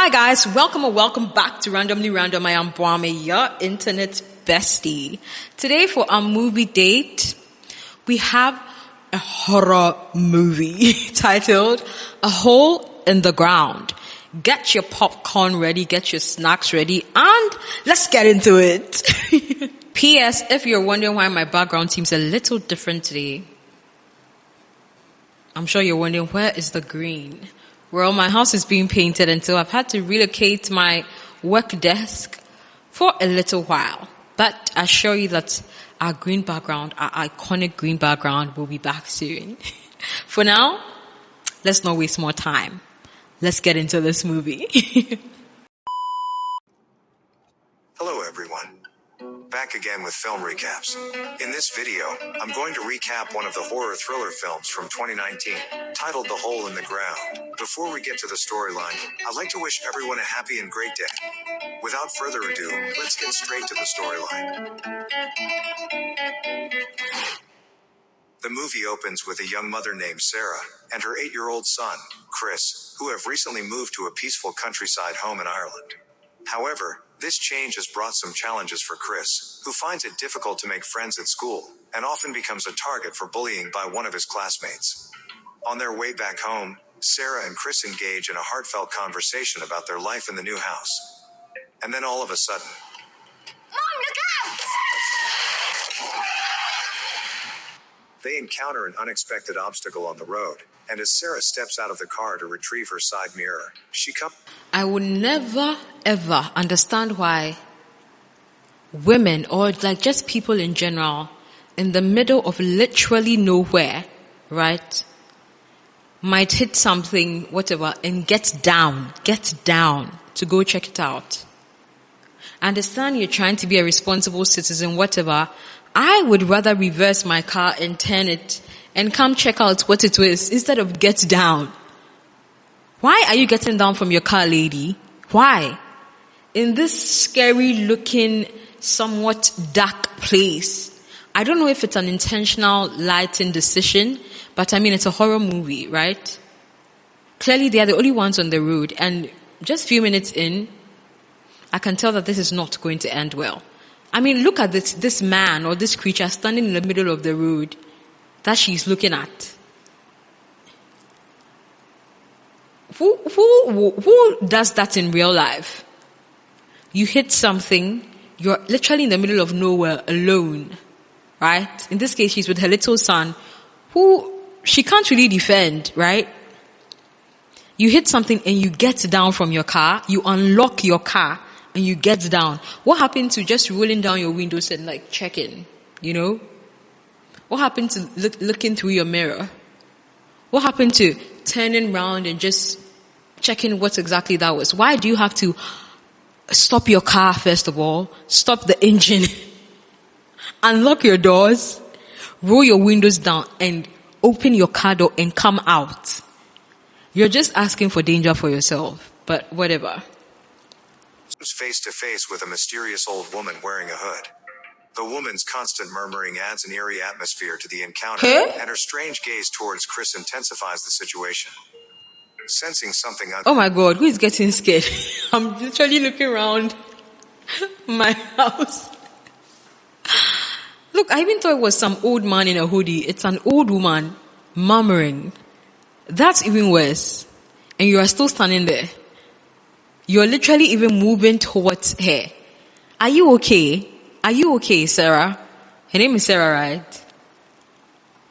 Hi guys, welcome or welcome back to Randomly Random. I am Bwame, your internet bestie. Today for our movie date, we have a horror movie titled A Hole in the Ground. Get your popcorn ready, get your snacks ready, and let's get into it. P.S. If you're wondering why my background seems a little different today, I'm sure you're wondering, where is the green? Well, my house is being painted, and so I've had to relocate my work desk for a little while. But I assure you that our green background, our iconic green background, will be back soon. For now, let's not waste more time. Let's get into this movie. Hello everyone. Back again with film recaps. In this video, I'm going to recap one of the horror thriller films from 2019, titled The Hole in the Ground. Before we get to the storyline, I'd like to wish everyone a happy and great day. Without further ado, let's get straight to the storyline. The movie opens with a young mother named Sarah and her 8-year-old son, Chris, who have recently moved to a peaceful countryside home in Ireland. However, this change has brought some challenges for Chris, who finds it difficult to make friends at school, and often becomes a target for bullying by one of his classmates. On their way back home, Sarah and Chris engage in a heartfelt conversation about their life in the new house. And then all of a sudden, Mom, look out! they encounter an unexpected obstacle on the road, and as Sarah steps out of the car to retrieve her side mirror, I would never ever understand why women, or like just people in general, in the middle of literally nowhere, right, might hit something, whatever, and get down to go check it out. I understand you're trying to be a responsible citizen, whatever. I would rather reverse my car and turn it and come check out what it was instead of get down. Why are you getting down from your car, lady? Why? In this scary looking, somewhat dark place. I don't know if it's an intentional lighting decision, but I mean, it's a horror movie, right? Clearly they are the only ones on the road, and just a few minutes in, I can tell that this is not going to end well. I mean, look at this man or this creature standing in the middle of the road that she's looking at. Who does that in real life? You hit something, you're literally in the middle of nowhere alone, right? In this case, she's with her little son, who she can't really defend, right? You hit something and you get down from your car, you unlock your car and you get down. What happened to just rolling down your windows and like checking, you know? What happened to looking through your mirror? What happened to turning around and just checking what exactly that was? Why do you have to stop your car first of all, stop the engine, unlock your doors, roll your windows down and open your car door and come out? You're just asking for danger for yourself, but whatever. face to face with a mysterious old woman wearing a hood. The woman's constant murmuring adds an eerie atmosphere to the encounter, and her strange gaze towards Chris intensifies the situation. Sensing something Oh my God, who is getting scared? I'm literally looking around my house. Look, I even thought it was some old man in a hoodie. It's an old woman murmuring. That's even worse. And you are still standing there. You're literally even moving towards her. Are you okay? Are you okay, Sarah? Her name is Sarah, right?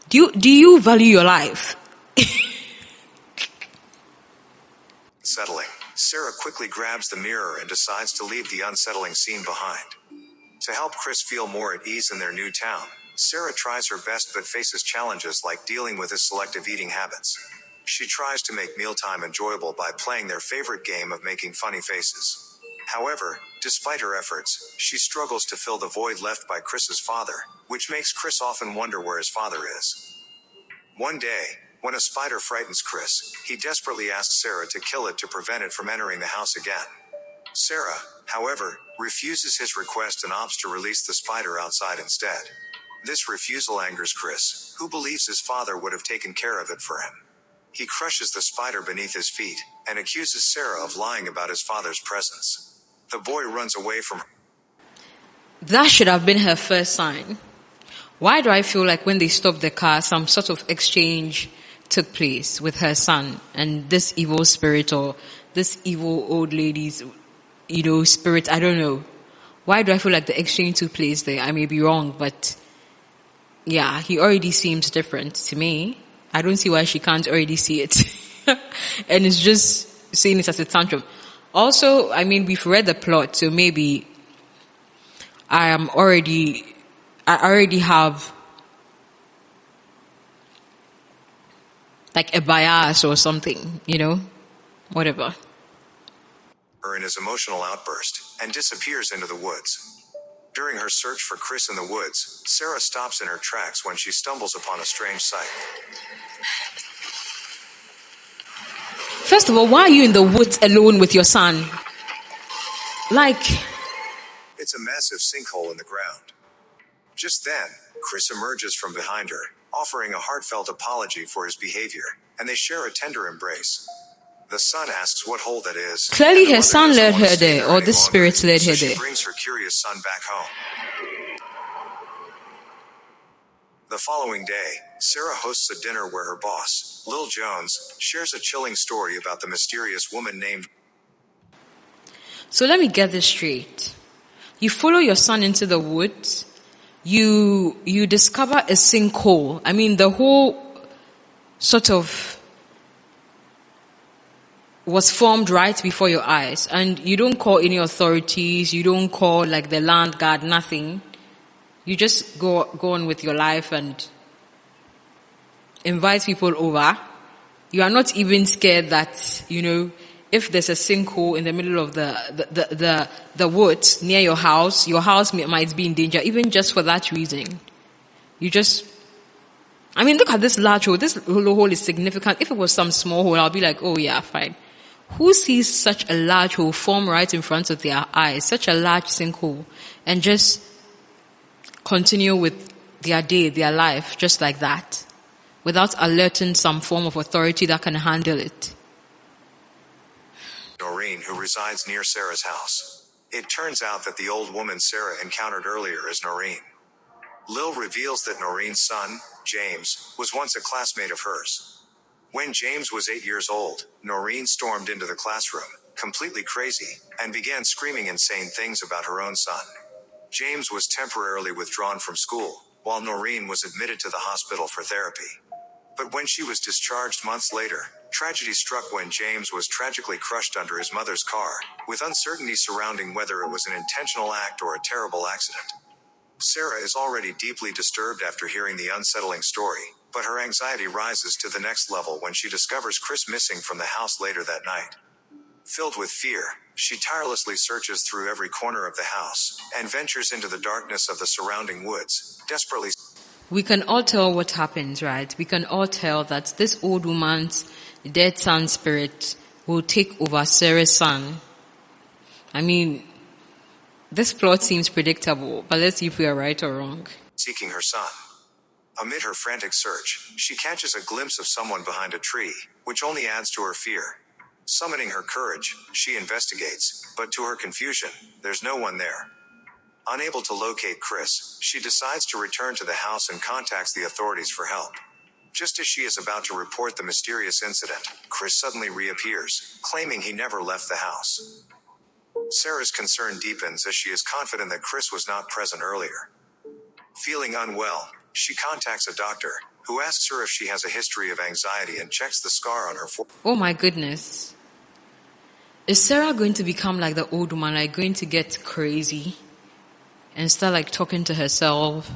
Do you value your life? Settling, Sarah quickly grabs the mirror and decides to leave the unsettling scene behind. To help Chris feel more at ease in their new town, Sarah tries her best but faces challenges like dealing with his selective eating habits. She tries to make mealtime enjoyable by playing their favorite game of making funny faces. However, despite her efforts, she struggles to fill the void left by Chris's father, which makes Chris often wonder where his father is. One day, when a spider frightens Chris, he desperately asks Sarah to kill it to prevent it from entering the house again. Sarah, however, refuses his request and opts to release the spider outside instead. This refusal angers Chris, who believes his father would have taken care of it for him. He crushes the spider beneath his feet and accuses Sarah of lying about his father's presence. The boy runs away from her. That should have been her first sign. Why do I feel like when they stopped the car, some sort of exchange took place with her son and this evil spirit or this evil old lady's, spirit? I don't know. Why do I feel like the exchange took place there? I may be wrong, but yeah, he already seems different to me. I don't see why she can't already see it. And it's just seeing it as a tantrum. Also, we've read the plot, so maybe I already have like a bias or something, whatever. In his emotional outburst and disappears into the woods. During her search for Chris in the woods, Sarah stops in her tracks when she stumbles upon a strange sight. First of all, why are you in the woods alone with your son? It's a massive sinkhole in the ground. Just then, Chris emerges from behind her, offering a heartfelt apology for his behavior, and they share a tender embrace. The son asks what hole that is. Clearly and the her mother son doesn't led want to her stay there, or any the longer, spirits led so her she there. brings her curious son back home. The following day, Sarah hosts a dinner where her boss, Lil Jones, shares a chilling story about the mysterious woman named. So let me get this straight. You follow your son into the woods. You discover a sinkhole. The whole sort of was formed right before your eyes, and you don't call any authorities, you don't call like the land guard, nothing. You just go on with your life and invite people over. You are not even scared that, if there's a sinkhole in the middle of the woods near your house might be in danger, even just for that reason. You just, look at this large hole. This hole is significant. If it was some small hole, I'll be like, oh yeah, fine. Who sees such a large hole form right in front of their eyes, such a large sinkhole, and just continue with their day, their life, just like that, without alerting some form of authority that can handle it? Noreen, who resides near Sarah's house. It turns out that the old woman Sarah encountered earlier is Noreen. Lil reveals that Noreen's son, James, was once a classmate of hers. When James was 8 years old, Noreen stormed into the classroom, completely crazy, and began screaming insane things about her own son. James was temporarily withdrawn from school, while Noreen was admitted to the hospital for therapy. But when she was discharged months later, tragedy struck when James was tragically crushed under his mother's car, with uncertainty surrounding whether it was an intentional act or a terrible accident. Sarah is already deeply disturbed after hearing the unsettling story, but her anxiety rises to the next level when she discovers Chris missing from the house later that night. Filled with fear, she tirelessly searches through every corner of the house and ventures into the darkness of the surrounding woods, desperately. We can all tell what happens, right? We can all tell that this old woman's dead son spirit will take over Sarah's son. This plot seems predictable, but let's see if we are right or wrong. Seeking her son. Amid her frantic search, she catches a glimpse of someone behind a tree, which only adds to her fear. Summoning her courage, she investigates, but to her confusion, there's no one there. Unable to locate Chris, she decides to return to the house and contacts the authorities for help. Just as she is about to report the mysterious incident, Chris suddenly reappears, claiming he never left the house. Sarah's concern deepens as she is confident that Chris was not present earlier. Feeling unwell, she contacts a doctor, who asks her if she has a history of anxiety and checks the scar on her forehead. Oh my goodness. Is Sarah going to become like the old woman, like going to get crazy and start like talking to herself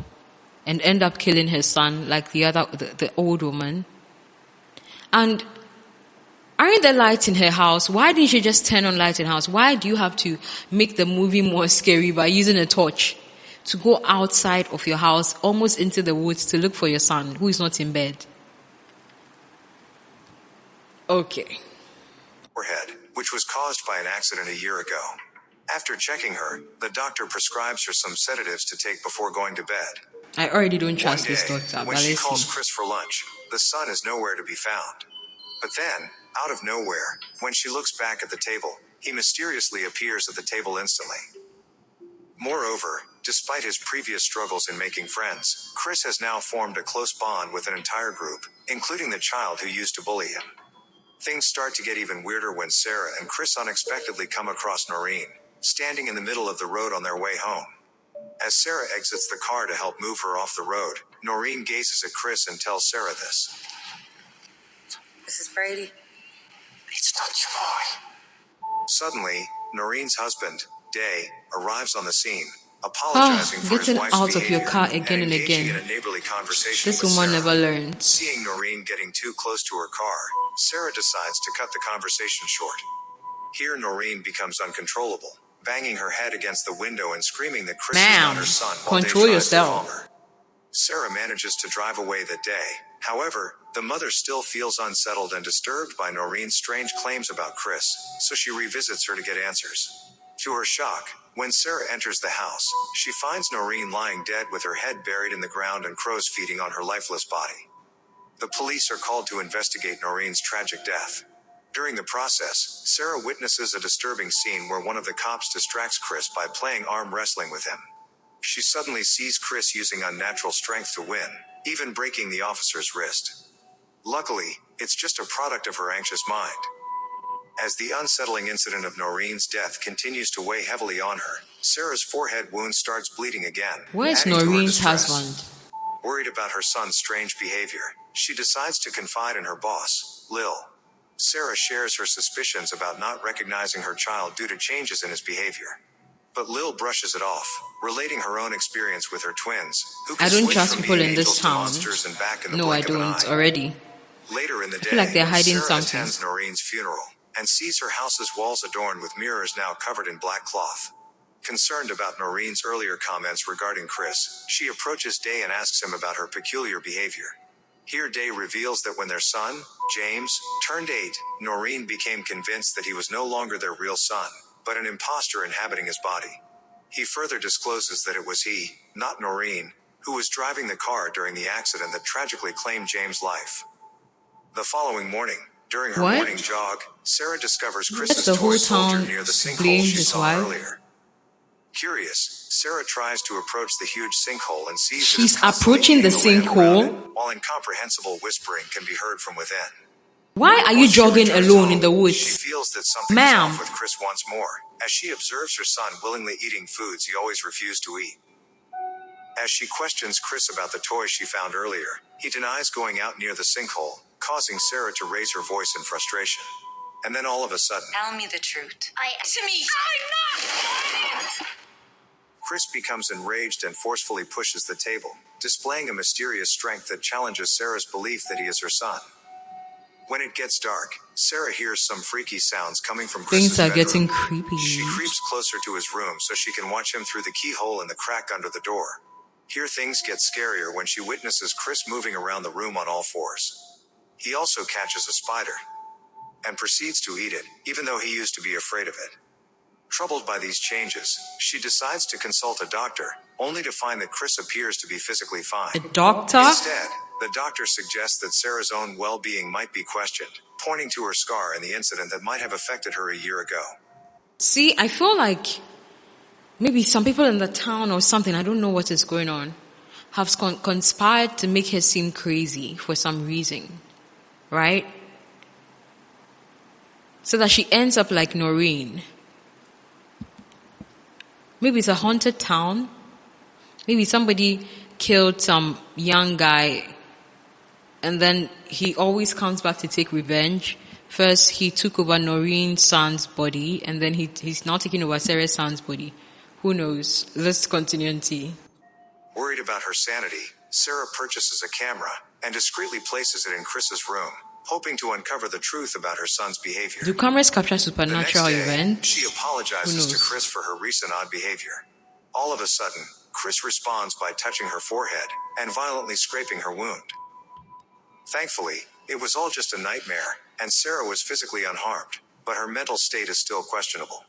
and end up killing her son like the old woman? And aren't there lights in her house? Why didn't she just turn on lights in her house? Why do you have to make the movie more scary by using a torch to go outside of your house, almost into the woods, to look for your son who is not in bed? Okay. Forehead, which was caused by an accident a year ago. After checking her, the doctor prescribes her some sedatives to take before going to bed. I already don't trust this One day, doctor, when but she let's calls see. Chris for lunch, the son is nowhere to be found. But then, out of nowhere, when she looks back at the table, he mysteriously appears at the table instantly. Moreover, despite his previous struggles in making friends, Chris has now formed a close bond with an entire group, including the child who used to bully him. Things start to get even weirder when Sarah and Chris unexpectedly come across Noreen, standing in the middle of the road on their way home. As Sarah exits the car to help move her off the road, Noreen gazes at Chris and tells Sarah this. This is Brady. It's not your boy. Suddenly, Noreen's husband, Day, arrives on the scene, apologizing for his Getting wife's out of behavior your car again and engaging again. in a neighborly conversation This with woman Sarah. never learns. Seeing Noreen getting too close to her car, Sarah decides to cut the conversation short. Here Noreen becomes uncontrollable, banging her head against the window and screaming that Chris is not her son while Control Day tries to yourself. calm her. Sarah manages to drive away that day. However, the mother still feels unsettled and disturbed by Noreen's strange claims about Chris, so she revisits her to get answers. To her shock, when Sarah enters the house, she finds Noreen lying dead with her head buried in the ground and crows feeding on her lifeless body. The police are called to investigate Noreen's tragic death. During the process, Sarah witnesses a disturbing scene where one of the cops distracts Chris by playing arm wrestling with him. She suddenly sees Chris using unnatural strength to win, even breaking the officer's wrist. Luckily, it's just a product of her anxious mind. As the unsettling incident of Noreen's death continues to weigh heavily on her, Sarah's forehead wound starts bleeding again. Where's adding to her Noreen's distress. husband? Worried about her son's strange behavior, she decides to confide in her boss, Lil. Sarah shares her suspicions about not recognizing her child due to changes in his behavior. But Lil brushes it off, relating her own experience with her twins, who can I don't switch trust from people being in this angels to town. monsters and back in the No, I blink of an don't eye. already. Later in the day, feel like they're hiding Sarah something. attends Noreen's funeral and sees her house's walls adorned with mirrors now covered in black cloth. Concerned about Noreen's earlier comments regarding Chris, she approaches Day and asks him about her peculiar behavior. Here Day reveals that when their son, James, turned 8, Noreen became convinced that he was no longer their real son, but an imposter inhabiting his body. He further discloses that it was he, not Noreen, who was driving the car during the accident that tragically claimed James' life. The following morning, during her What? morning jog, Sarah discovers That's Chris's the toy whole soldier town near the sinkhole blamed she his saw wife? earlier. Curious, Sarah tries to approach the huge sinkhole and sees that She's it's constantly approaching the hitting the land around sinkhole? it, while incomprehensible whispering can be heard from within. Why are you Once she jogging returns alone home, in the She woods? feels that something is Ma'am. off with Chris once more, as she observes her son willingly eating foods he always refused to eat. As she questions Chris about the toy she found earlier, he denies going out near the sinkhole, causing Sarah to raise her voice in frustration. And then all of a sudden, Tell me the truth. To me. Chris becomes enraged and forcefully pushes the table, displaying a mysterious strength that challenges Sarah's belief that he is her son. When it gets dark, Sarah hears some freaky sounds coming from Chris's Things are bedroom. getting creepy. She creeps closer to his room so she can watch him through the keyhole in the crack under the door. Here things get scarier when she witnesses Chris moving around the room on all fours. He also catches a spider and proceeds to eat it, even though he used to be afraid of it. Troubled by these changes, she decides to consult a doctor, only to find that Chris appears to be physically fine. A doctor? Instead, the doctor suggests that Sarah's own well-being might be questioned, pointing to her scar and the incident that might have affected her a year ago. See, I feel like maybe some people in the town or something, I don't know what is going on, have conspired to make her seem crazy for some reason. Right? So that she ends up like Noreen. Maybe it's a haunted town. Maybe somebody killed some young guy and then he always comes back to take revenge. First, he took over Noreen's son's body and then he's now taking over Sarah's son's body. Who knows? Let's continue and see. Worried about her sanity, Sarah purchases a camera and discreetly places it in Chris's room, hoping to uncover the truth about her son's behavior. Do cameras capture The supernatural next day, events? she apologizes Who to knows? Chris for her recent odd behavior. All of a sudden, Chris responds by touching her forehead and violently scraping her wound. Thankfully, it was all just a nightmare, and Sarah was physically unharmed, but her mental state is still questionable.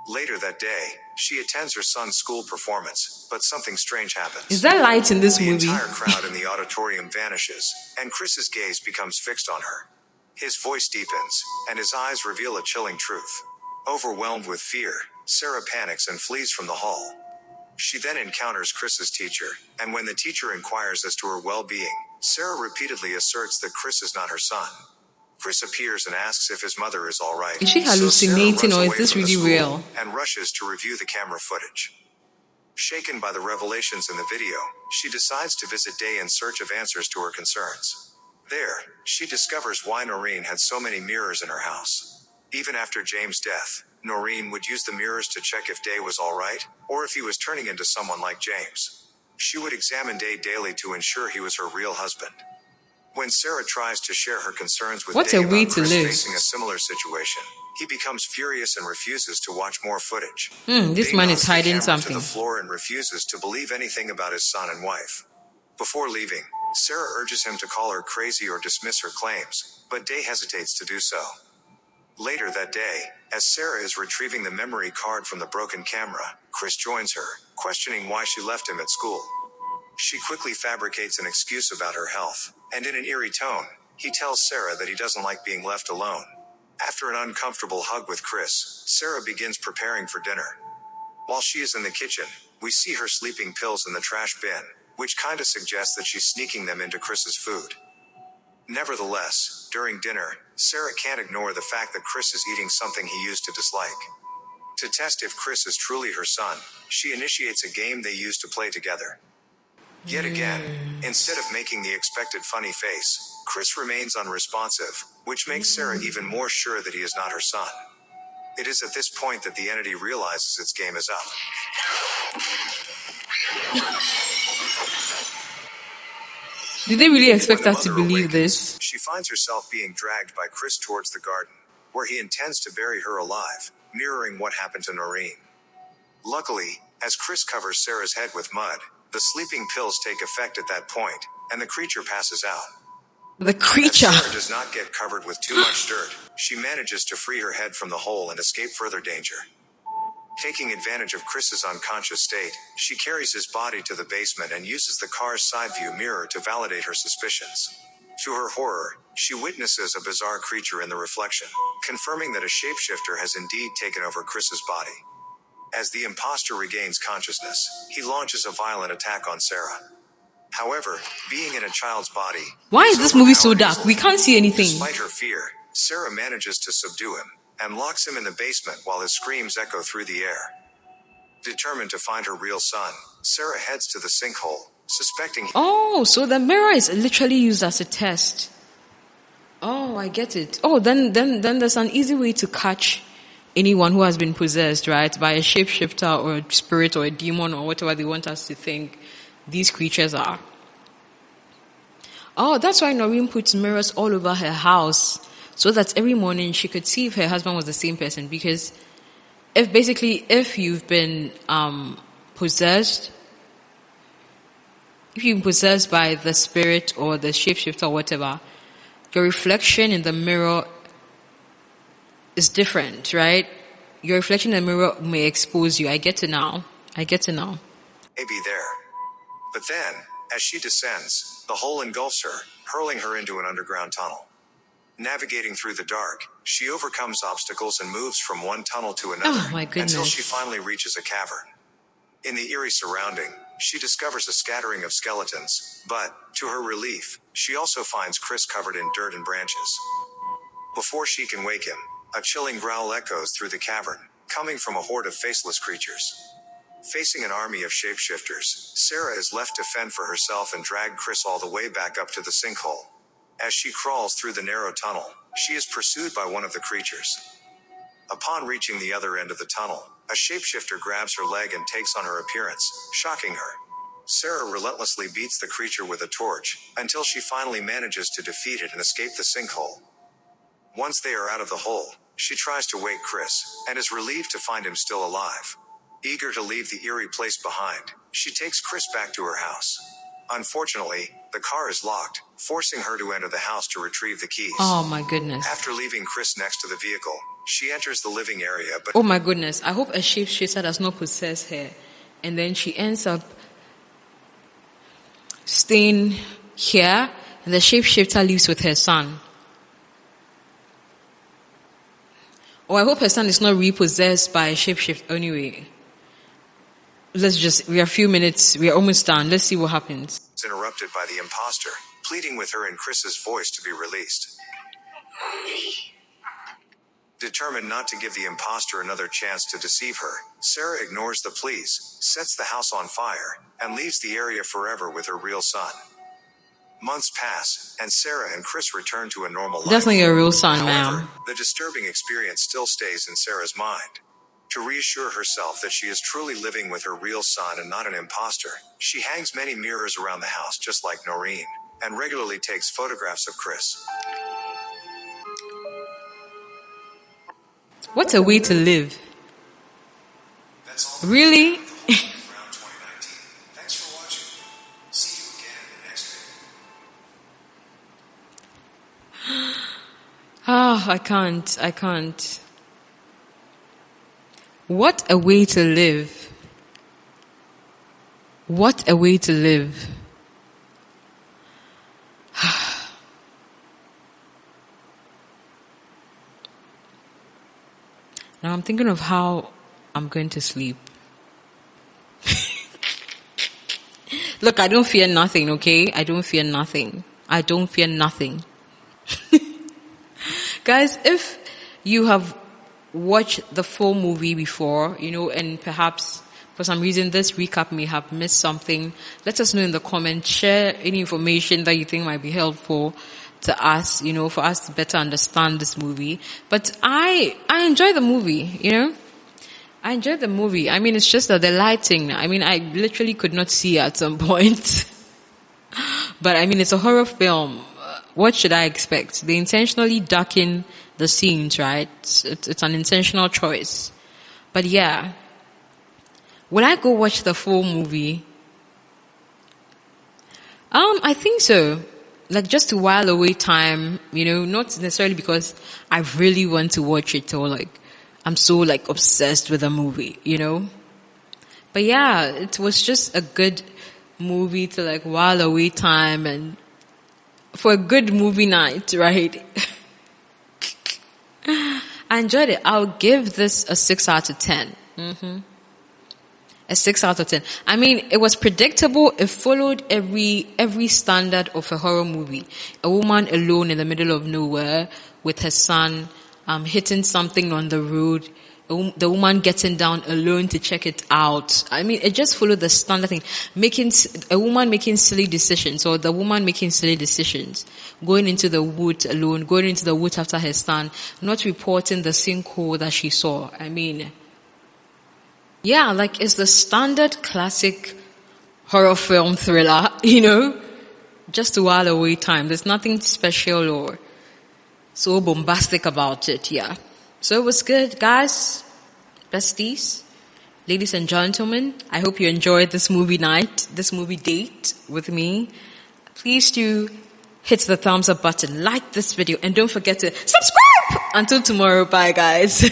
Later that day, she attends her son's school performance, but something strange happens. Is there light in this The movie? entire crowd in the auditorium vanishes, and Chris's gaze becomes fixed on her. His voice deepens, and his eyes reveal a chilling truth. Overwhelmed with fear, Sarah panics and flees from the hall. She then encounters Chris's teacher, and when the teacher inquires as to her well-being, Sarah repeatedly asserts that Chris is not her son. Chris appears and asks if his mother is all right. Is she hallucinating, or is this really real? And rushes to review the camera footage. Shaken by the revelations in the video, she decides to visit Day in search of answers to her concerns. There, she discovers why Noreen had so many mirrors in her house. Even after James' death, Noreen would use the mirrors to check if Day was alright, or if he was turning into someone like James. She would examine Day daily to ensure he was her real husband. When Sarah tries to share her concerns with Day about Chris facing a similar situation, he becomes furious and refuses to watch more footage. This man is hiding something. To the floor and refuses to believe anything about his son and wife. Before leaving, Sarah urges him to call her crazy or dismiss her claims, but Day hesitates to do so. Later that day, as Sarah is retrieving the memory card from the broken camera, Chris joins her, questioning why she left him at school. She quickly fabricates an excuse about her health, and in an eerie tone, he tells Sarah that he doesn't like being left alone. After an uncomfortable hug with Chris, Sarah begins preparing for dinner. While she is in the kitchen, we see her sleeping pills in the trash bin, which kinda suggests that she's sneaking them into Chris's food. Nevertheless, during dinner, Sarah can't ignore the fact that Chris is eating something he used to dislike. To test if Chris is truly her son, she initiates a game they used to play together. Yet again, instead of making the expected funny face, Chris remains unresponsive, which makes Sarah even more sure that he is not her son. It is at this point that the entity realizes its game is up. Did they really expect us to believe this? She finds herself being dragged by Chris towards the garden, where he intends to bury her alive, mirroring what happened to Noreen. Luckily, as Chris covers Sarah's head with mud, the sleeping pills take effect at that point, and the creature passes out. The creature! As Sarah does not get covered with too much dirt, she manages to free her head from the hole and escape further danger. Taking advantage of Chris's unconscious state, she carries his body to the basement and uses the car's side view mirror to validate her suspicions. To her horror, she witnesses a bizarre creature in the reflection, confirming that a shapeshifter has indeed taken over Chris's body. As the imposter regains consciousness, he launches a violent attack on Sarah. However, being in a child's body... Why is this movie so dark? We can't see anything. Despite her fear, Sarah manages to subdue him, and locks him in the basement while his screams echo through the air. Determined to find her real son, Sarah heads to the sinkhole, suspecting... Oh, so the mirror is literally used as a test. Oh, I get it. Oh, then there's an easy way to catch anyone who has been possessed, right? By a shapeshifter or a spirit or a demon or whatever they want us to think these creatures are. Oh, that's why Noreen puts mirrors all over her house, so that every morning she could see if her husband was the same person. Because if you've been possessed, if you've been possessed by the spirit or the shapeshifter or whatever, your reflection in the mirror is different, right? Your reflection in the mirror may expose you. I get it now. Maybe there. But then, as she descends, the hole engulfs her, hurling her into an underground tunnel. Navigating through the dark, she overcomes obstacles and moves from one tunnel to another until she finally reaches a cavern. In the eerie surrounding, she discovers a scattering of skeletons, but, to her relief, she also finds Chris covered in dirt and branches. Before she can wake him, a chilling growl echoes through the cavern, coming from a horde of faceless creatures. Facing an army of shapeshifters, Sarah is left to fend for herself and drag Chris all the way back up to the sinkhole. As she crawls through the narrow tunnel, she is pursued by one of the creatures. Upon reaching the other end of the tunnel, a shapeshifter grabs her leg and takes on her appearance, shocking her. Sarah relentlessly beats the creature with a torch, until she finally manages to defeat it and escape the sinkhole. Once they are out of the hole, she tries to wake Chris, and is relieved to find him still alive. Eager to leave the eerie place behind, she takes Chris back to her house. Unfortunately, the car is locked, forcing her to enter the house to retrieve the keys. Oh my goodness. After leaving Chris next to the vehicle, she enters the living area, but... Oh my goodness, I hope a shapeshifter does not possess her. And then she ends up staying here, and the shapeshifter lives with her son. Oh, I hope her son is not repossessed by a shapeshift anyway. We are a few minutes, we are almost done. Let's see what happens. It's interrupted by the imposter, pleading with her in Chris's voice to be released. Determined not to give the imposter another chance to deceive her, Sarah ignores the pleas, sets the house on fire, and leaves the area forever with her real son. Months pass, and Sarah and Chris return to a normal life. That's not your real son, However, ma'am. the disturbing experience still stays in Sarah's mind. To reassure herself that she is truly living with her real son and not an imposter, she hangs many mirrors around the house just like Noreen, and regularly takes photographs of Chris. What a way to live. That's all. Really? Around 2019. Thanks for watching. See you again in the next video. I can't. What a way to live. What a way to live. Now I'm thinking of how I'm going to sleep. Look, I don't fear nothing, okay? I don't fear nothing. Guys, if you have watched the full movie before, and perhaps for some reason this recap may have missed something, let us know in the comments. Share any information that you think might be helpful to us, for us to better understand this movie. But I enjoy the movie, I enjoyed the movie. I mean, it's just that the lighting, I literally could not see at some point. But it's a horror film. What should I expect? They intentionally darken the scenes, right? It's an intentional choice. But yeah. Will I go watch the full movie? I think so. Like, just to while away time, not necessarily because I really want to watch it or I'm so obsessed with the movie, But yeah, it was just a good movie to while away time and for a good movie night, right? I enjoyed it. I'll give this a 6 out of 10. A 6 out of 10. It was predictable. It followed every standard of a horror movie. A woman alone in the middle of nowhere with her son, hitting something on the road. The woman getting down alone to check it out. It just followed the standard thing. A woman making silly decisions, or the woman making silly decisions. Going into the woods alone, going into the woods after her son, not reporting the sinkhole that she saw. Yeah, it's the standard classic horror film thriller, just to while away time. There's nothing special or so bombastic about it, yeah. So it was good, guys, besties, ladies and gentlemen. I hope you enjoyed this movie night, this movie date with me. Please do hit the thumbs up button, like this video, and don't forget to subscribe. Until tomorrow, bye guys.